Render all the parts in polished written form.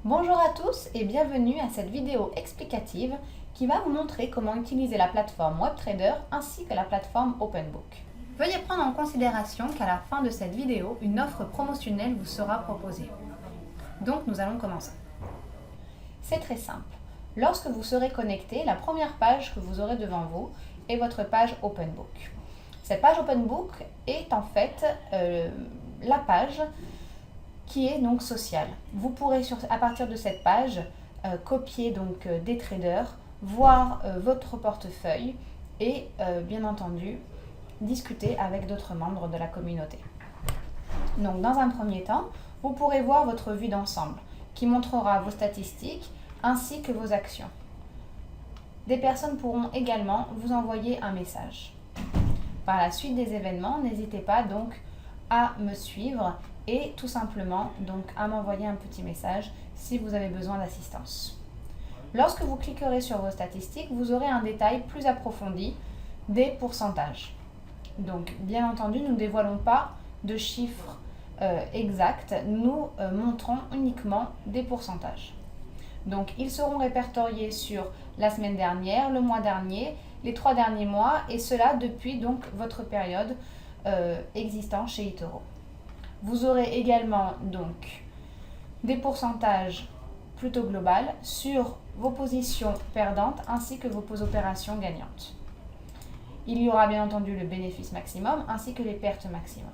Bonjour à tous et bienvenue à cette vidéo explicative qui va vous montrer comment utiliser la plateforme WebTrader ainsi que la plateforme OpenBook. Veuillez prendre en considération qu'à la fin de cette vidéo, une offre promotionnelle vous sera proposée. Donc nous allons commencer. C'est très simple. Lorsque vous serez connecté, la première page que vous aurez devant vous est votre page OpenBook. Cette page OpenBook est en fait la page qui est donc sociale. Vous pourrez à partir de cette page copier donc des traders, voir votre portefeuille et bien entendu discuter avec d'autres membres de la communauté. Donc dans un premier temps, vous pourrez voir votre vue d'ensemble qui montrera vos statistiques ainsi que vos actions. Des personnes pourront également vous envoyer un message. Par la suite des événements, n'hésitez pas donc à me suivre et tout simplement donc à m'envoyer un petit message si vous avez besoin d'assistance. Lorsque vous cliquerez sur vos statistiques, vous aurez un détail plus approfondi des pourcentages. Donc bien entendu, nous ne dévoilons pas de chiffres exacts, nous montrons uniquement des pourcentages. Donc ils seront répertoriés sur la semaine dernière, le mois dernier, les 3 derniers mois et cela depuis donc votre période existant chez eToro. Vous aurez également donc des pourcentages plutôt globaux sur vos positions perdantes ainsi que vos opérations gagnantes. Il y aura bien entendu le bénéfice maximum ainsi que les pertes maximum.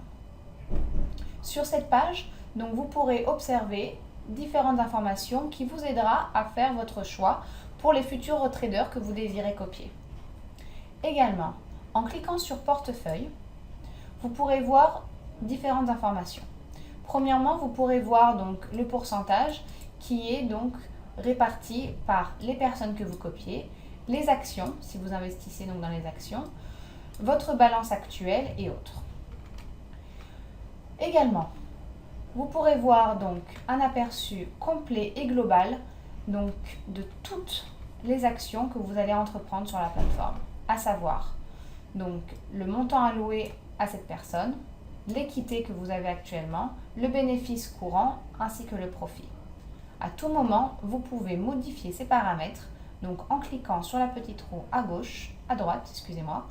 Sur cette page, donc, vous pourrez observer différentes informations qui vous aidera à faire votre choix pour les futurs traders que vous désirez copier. Également, en cliquant sur portefeuille, vous pourrez voir différentes informations. Premièrement, vous pourrez voir donc le pourcentage qui est donc réparti par les personnes que vous copiez, les actions, si vous investissez donc dans les actions, votre balance actuelle et autres. Également, vous pourrez voir donc un aperçu complet et global donc de toutes les actions que vous allez entreprendre sur la plateforme, à savoir donc le montant alloué à cette personne, l'équité que vous avez actuellement, le bénéfice courant ainsi que le profit. À tout moment, vous pouvez modifier ces paramètres donc en cliquant sur la petite roue à gauche, à droite, excusez-moi,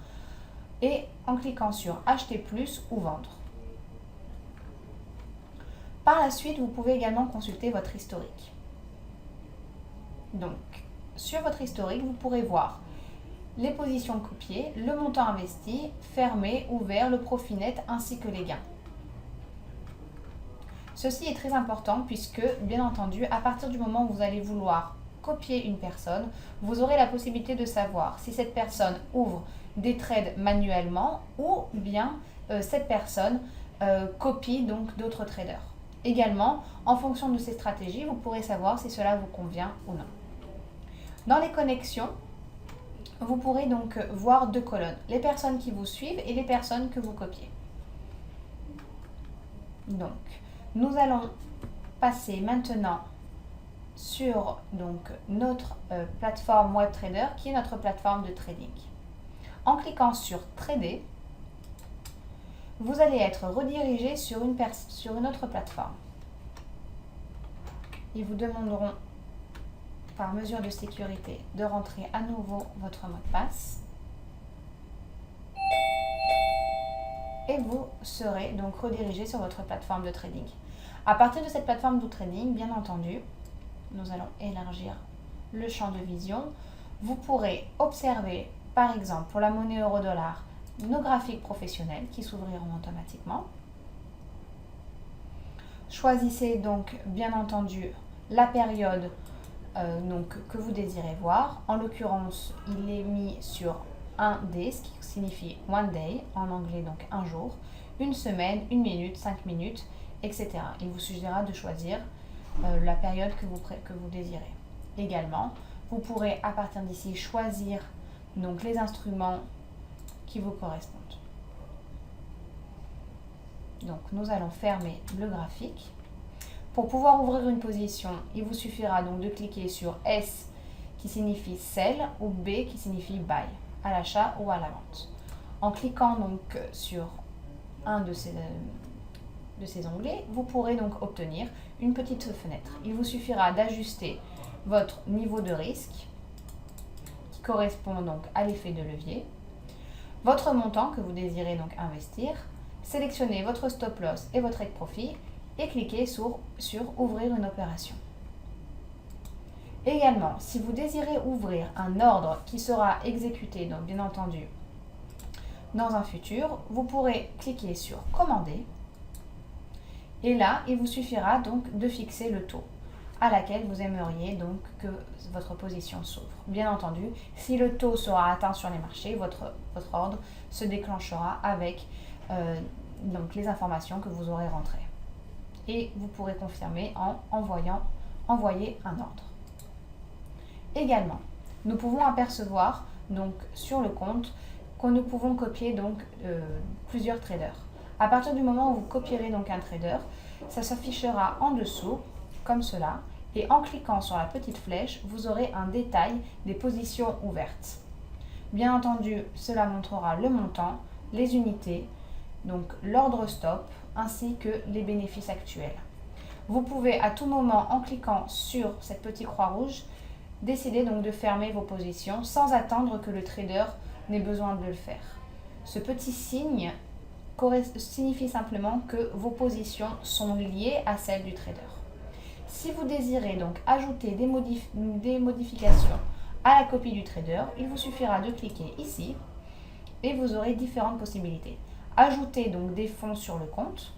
et en cliquant sur acheter plus ou vendre. Par la suite, vous pouvez également consulter votre historique. Donc, sur votre historique, vous pourrez voir les positions copiées, le montant investi, fermé, ouvert, le profit net ainsi que les gains. Ceci est très important puisque, bien entendu, à partir du moment où vous allez vouloir copier une personne, vous aurez la possibilité de savoir si cette personne ouvre des trades manuellement ou bien cette personne copie donc d'autres traders. Également, en fonction de ces stratégies, vous pourrez savoir si cela vous convient ou non. Dans les connexions, vous pourrez donc voir deux colonnes, les personnes qui vous suivent et les personnes que vous copiez. Donc, nous allons passer maintenant sur donc, notre plateforme WebTrader qui est notre plateforme de trading. En cliquant sur Trader, vous allez être redirigé sur une autre plateforme. Ils vous demanderont par mesure de sécurité de rentrer à nouveau votre mot de passe et vous serez donc redirigé sur votre plateforme de trading. À partir de cette plateforme de trading, bien entendu, nous allons élargir le champ de vision. Vous pourrez observer, par exemple, pour la monnaie euro-dollar, nos graphiques professionnels qui s'ouvriront automatiquement. Choisissez donc, bien entendu, la période que vous désirez voir. En l'occurrence, il est mis sur un day, ce qui signifie one day, en anglais donc un jour, une semaine, une minute, 5 minutes, etc. Il vous suffira de choisir la période que vous désirez. Également, vous pourrez à partir d'ici choisir donc les instruments qui vous correspondent. Donc nous allons fermer le graphique. Pour pouvoir ouvrir une position, il vous suffira donc de cliquer sur S qui signifie sell ou B qui signifie buy, à l'achat ou à la vente. En cliquant donc sur un de de ces onglets, vous pourrez donc obtenir une petite fenêtre. Il vous suffira d'ajuster votre niveau de risque, qui correspond donc à l'effet de levier, votre montant que vous désirez donc investir, sélectionnez votre stop loss et votre take profit et cliquez sur ouvrir une opération. Également, si vous désirez ouvrir un ordre qui sera exécuté, donc bien entendu, dans un futur, vous pourrez cliquer sur commander et là, il vous suffira donc de fixer le taux à laquelle vous aimeriez donc que votre position s'ouvre. Bien entendu, si le taux sera atteint sur les marchés, votre ordre se déclenchera avec donc les informations que vous aurez rentrées. Et vous pourrez confirmer en envoyer un ordre. Également, nous pouvons apercevoir donc sur le compte que nous pouvons copier donc plusieurs traders. À partir du moment où vous copierez donc un trader, ça s'affichera en dessous comme cela et en cliquant sur la petite flèche, vous aurez un détail des positions ouvertes. Bien entendu, cela montrera le montant, les unités, donc l'ordre stop ainsi que les bénéfices actuels. Vous pouvez à tout moment, en cliquant sur cette petite croix rouge, décider donc de fermer vos positions sans attendre que le trader n'ait besoin de le faire. Ce petit signe signifie simplement que vos positions sont liées à celles du trader. Si vous désirez donc ajouter des modifications à la copie du trader, il vous suffira de cliquer ici et vous aurez différentes possibilités. Ajouter donc des fonds sur le compte.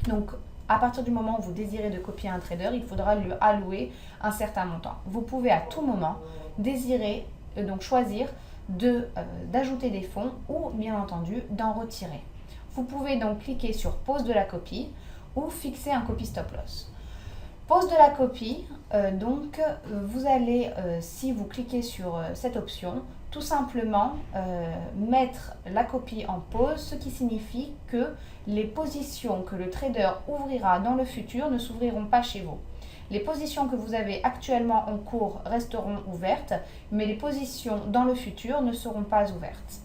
Donc à partir du moment où vous désirez de copier un trader, il faudra lui allouer un certain montant. Vous pouvez à tout moment donc choisir d'ajouter des fonds ou bien entendu d'en retirer. Vous pouvez donc cliquer sur pause de la copie ou fixer un copy stop loss. Pause de la copie, vous allez, si vous cliquez sur cette option, tout simplement mettre la copie en pause, ce qui signifie que les positions que le trader ouvrira dans le futur ne s'ouvriront pas chez vous. Les positions que vous avez actuellement en cours resteront ouvertes, mais les positions dans le futur ne seront pas ouvertes.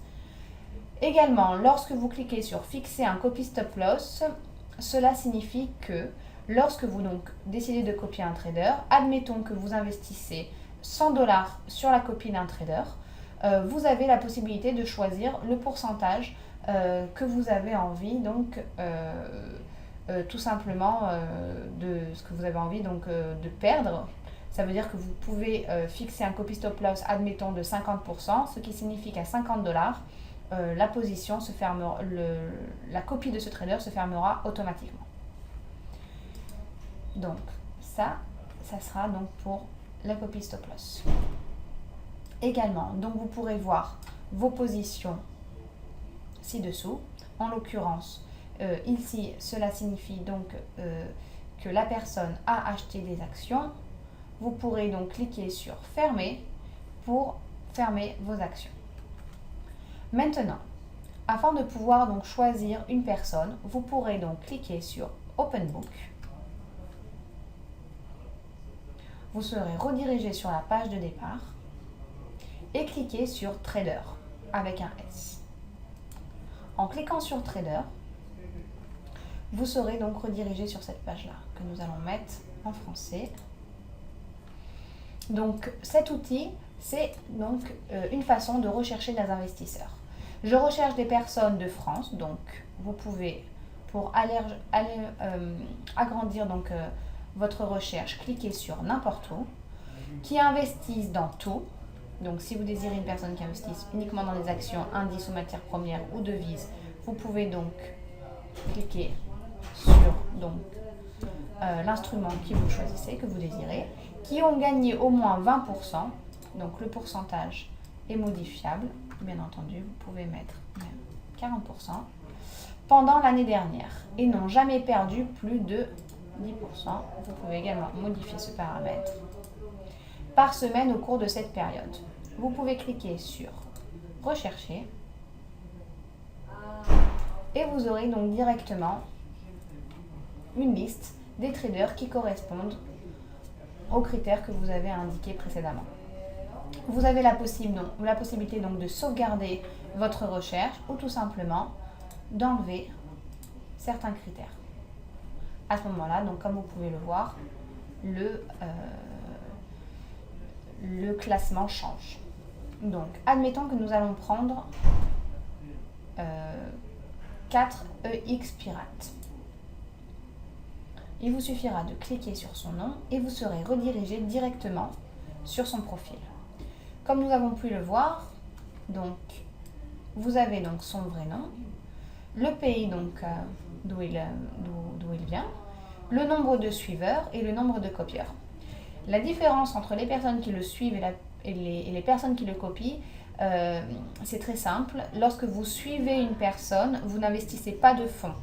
Également, lorsque vous cliquez sur fixer un copy stop loss, cela signifie que lorsque vous donc décidez de copier un trader, admettons que vous investissez 100 $ sur la copie d'un trader, vous avez la possibilité de choisir le pourcentage que vous avez envie, donc tout simplement de ce que vous avez envie donc, de perdre. Ça veut dire que vous pouvez fixer un copy stop loss, admettons, de 50%, ce qui signifie qu'à 50 $, la position se fermera, la copie de ce trader se fermera automatiquement. Donc ça sera donc pour la copie stop loss. Également, donc vous pourrez voir vos positions ci-dessous. En l'occurrence, ici, cela signifie donc que la personne a acheté des actions. Vous pourrez donc cliquer sur fermer pour fermer vos actions. Maintenant, afin de pouvoir donc choisir une personne, vous pourrez donc cliquer sur Open Book. Vous serez redirigé sur la page de départ et cliquez sur Trader avec un S. En cliquant sur Trader, vous serez donc redirigé sur cette page-là que nous allons mettre en français. Donc cet outil, c'est donc une façon de rechercher des investisseurs. Je recherche des personnes de France, donc vous pouvez, pour aller agrandir donc, votre recherche, cliquez sur n'importe où, qui investissent dans tout. Donc si vous désirez une personne qui investisse uniquement dans des actions, indices ou matières premières ou devises, vous pouvez donc cliquer sur l'instrument que vous choisissez, que vous désirez, qui ont gagné au moins 20%, donc le pourcentage est modifiable, bien entendu, vous pouvez mettre même 40%, pendant l'année dernière et n'ont jamais perdu plus de 10%. Vous pouvez également modifier ce paramètre par semaine au cours de cette période. Vous pouvez cliquer sur Rechercher et vous aurez donc directement une liste des traders qui correspondent aux critères que vous avez indiqués précédemment. Vous avez la possibilité donc de sauvegarder votre recherche ou tout simplement d'enlever certains critères. à ce moment-là, donc comme vous pouvez le voir, le classement change. Donc, admettons que nous allons prendre 4 EX Pirate. Il vous suffira de cliquer sur son nom et vous serez redirigé directement sur son profil. Comme nous avons pu le voir, donc, vous avez donc son vrai nom, le pays donc, d'où il vient, le nombre de suiveurs et le nombre de copieurs. La différence entre les personnes qui le suivent et les personnes qui le copient, c'est très simple. Lorsque vous suivez une personne, vous n'investissez pas de fonds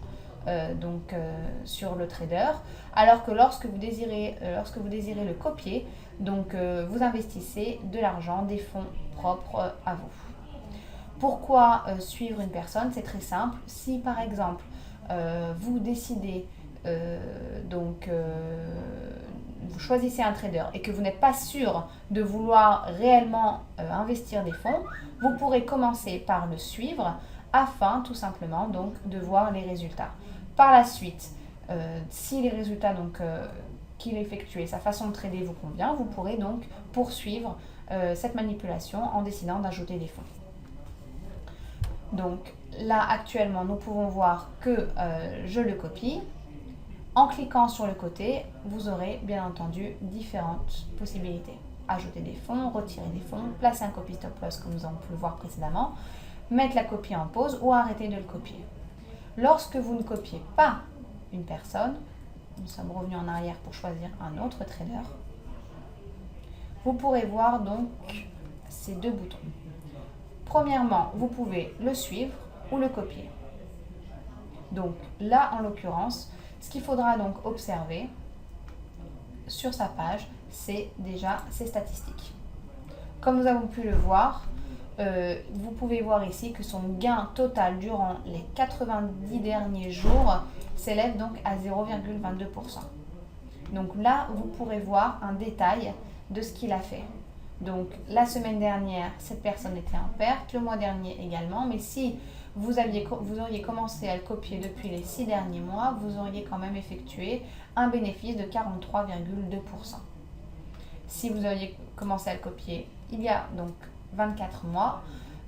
sur le trader, alors que lorsque vous désirez le copier, donc, vous investissez de l'argent, des fonds propres à vous. Pourquoi suivre une personne? C'est très simple. Si par exemple, vous décidez vous choisissez un trader et que vous n'êtes pas sûr de vouloir réellement investir des fonds, vous pourrez commencer par le suivre afin tout simplement donc de voir les résultats. Par la suite, si les résultats qu'il effectue et sa façon de trader vous convient, vous pourrez donc poursuivre cette manipulation en décidant d'ajouter des fonds. Donc là actuellement nous pouvons voir que je le copie. En cliquant sur le côté, vous aurez bien entendu différentes possibilités. Ajouter des fonds, retirer des fonds, placer un copy stop loss comme nous avons pu le voir précédemment, mettre la copie en pause ou arrêter de le copier. Lorsque vous ne copiez pas une personne, nous sommes revenus en arrière pour choisir un autre trader, vous pourrez voir donc ces deux boutons. Premièrement, vous pouvez le suivre ou le copier. Donc là, en l'occurrence, ce qu'il faudra donc observer sur sa page, c'est déjà ses statistiques. Comme nous avons pu le voir, vous pouvez voir ici que son gain total durant les 90 derniers jours s'élève donc à 0,22%. Donc là, vous pourrez voir un détail de ce qu'il a fait. Donc la semaine dernière, cette personne était en perte, le mois dernier également, mais si vous auriez commencé à le copier depuis les 6 derniers mois, vous auriez quand même effectué un bénéfice de 43,2%. Si vous auriez commencé à le copier il y a donc 24 mois,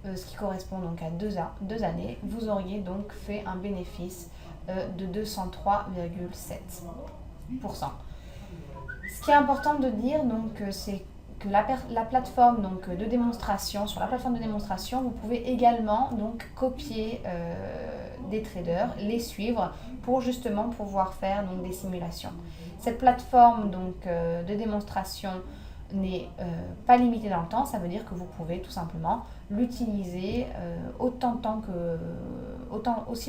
ce qui correspond donc à 2 années, vous auriez donc fait un bénéfice de 203,7%. Ce qui est important de dire donc, c'est que la plateforme de démonstration, sur la plateforme de démonstration, vous pouvez également donc copier des traders, les suivre pour justement pouvoir faire donc des simulations. Cette plateforme de démonstration n'est pas limitée dans le temps, ça veut dire que vous pouvez tout simplement l'utiliser aussi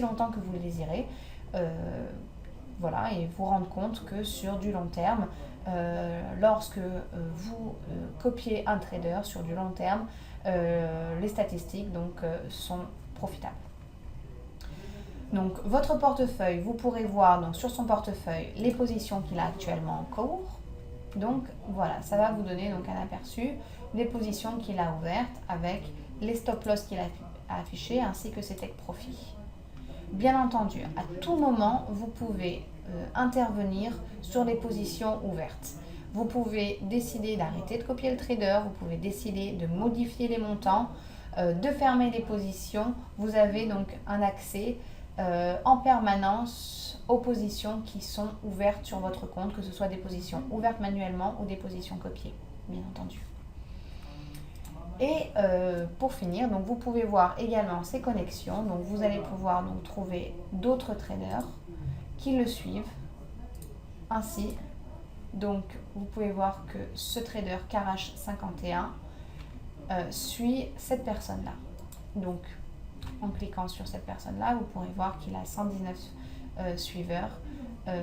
longtemps que vous le désirez. Voilà, et vous rendre compte que sur du long terme, lorsque vous copiez un trader sur du long terme, les statistiques sont profitables. Donc votre portefeuille, vous pourrez voir donc, sur son portefeuille les positions qu'il a actuellement en cours. Donc voilà, ça va vous donner donc, un aperçu des positions qu'il a ouvertes avec les stop loss qu'il a affichés ainsi que ses take profits. Bien entendu, à tout moment, vous pouvez intervenir sur les positions ouvertes. Vous pouvez décider d'arrêter de copier le trader, vous pouvez décider de modifier les montants, de fermer les positions. Vous avez donc un accès en permanence aux positions qui sont ouvertes sur votre compte, que ce soit des positions ouvertes manuellement ou des positions copiées, bien entendu. Et pour finir, donc vous pouvez voir également ses connexions. Donc vous allez pouvoir donc trouver d'autres traders qui le suivent. Ainsi, donc vous pouvez voir que ce trader Karash51 suit cette personne-là. Donc en cliquant sur cette personne-là, vous pourrez voir qu'il a 119 suiveurs.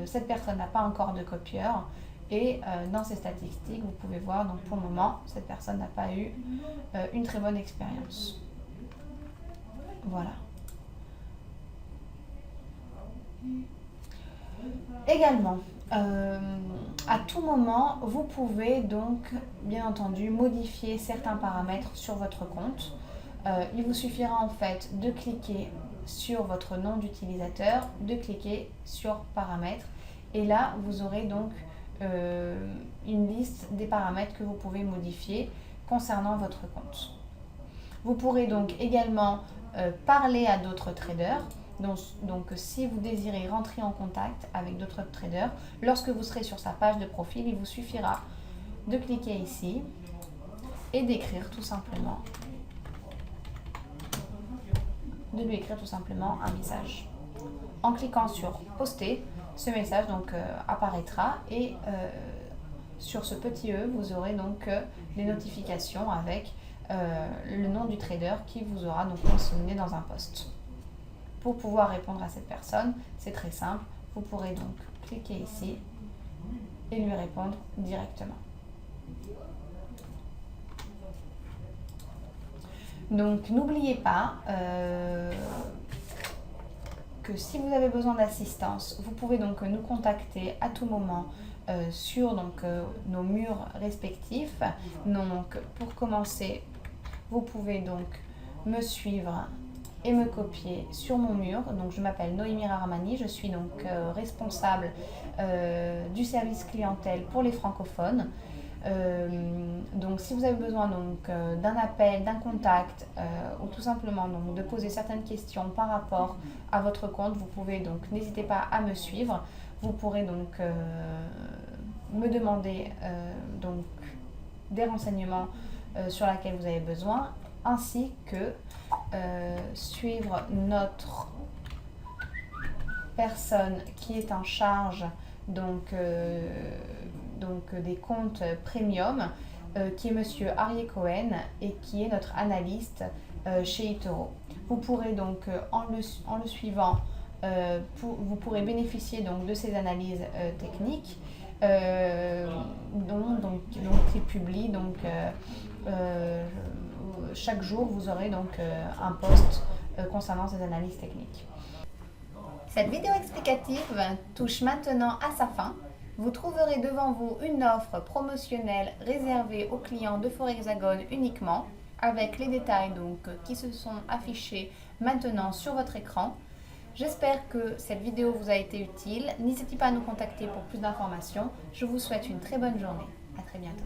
Cette personne n'a pas encore de copieur. Et dans ces statistiques, vous pouvez voir, donc pour le moment, cette personne n'a pas eu une très bonne expérience. Voilà. Également, à tout moment, vous pouvez donc, bien entendu, modifier certains paramètres sur votre compte. Il vous suffira en fait de cliquer sur votre nom d'utilisateur, de cliquer sur paramètres Et là, vous aurez donc une liste des paramètres que vous pouvez modifier concernant votre compte. Vous pourrez donc également parler à d'autres traders. Donc, si vous désirez rentrer en contact avec d'autres traders, lorsque vous serez sur sa page de profil, il vous suffira de cliquer ici et d'écrire tout simplement, de lui écrire tout simplement un message. En cliquant sur poster, ce message donc apparaîtra et sur ce petit E, vous aurez donc des notifications avec le nom du trader qui vous aura donc mentionné dans un post. Pour pouvoir répondre à cette personne, c'est très simple. Vous pourrez donc cliquer ici et lui répondre directement. Donc n'oubliez pas que si vous avez besoin d'assistance, vous pouvez donc nous contacter à tout moment sur nos murs respectifs. Donc pour commencer, vous pouvez donc me suivre et me copier sur mon mur. Donc je m'appelle Noémie Rahmani, je suis donc responsable du service clientèle pour les francophones. Donc si vous avez besoin d'un appel, d'un contact ou tout simplement donc, de poser certaines questions par rapport à votre compte, vous pouvez donc n'hésitez pas à me suivre. Vous pourrez donc me demander donc des renseignements sur lesquels vous avez besoin, ainsi que suivre notre personne qui est en charge des comptes premium, qui est monsieur Arié Cohen et qui est notre analyste chez eToro. Vous pourrez donc en le suivant, vous pourrez bénéficier donc de ces analyses techniques qu'il publie donc chaque jour vous aurez donc un post concernant ces analyses techniques. Cette vidéo explicative touche maintenant à sa fin. Vous trouverez devant vous une offre promotionnelle réservée aux clients de Forexagon uniquement, avec les détails donc qui se sont affichés maintenant sur votre écran. J'espère que cette vidéo vous a été utile. N'hésitez pas à nous contacter pour plus d'informations. Je vous souhaite une très bonne journée. À très bientôt.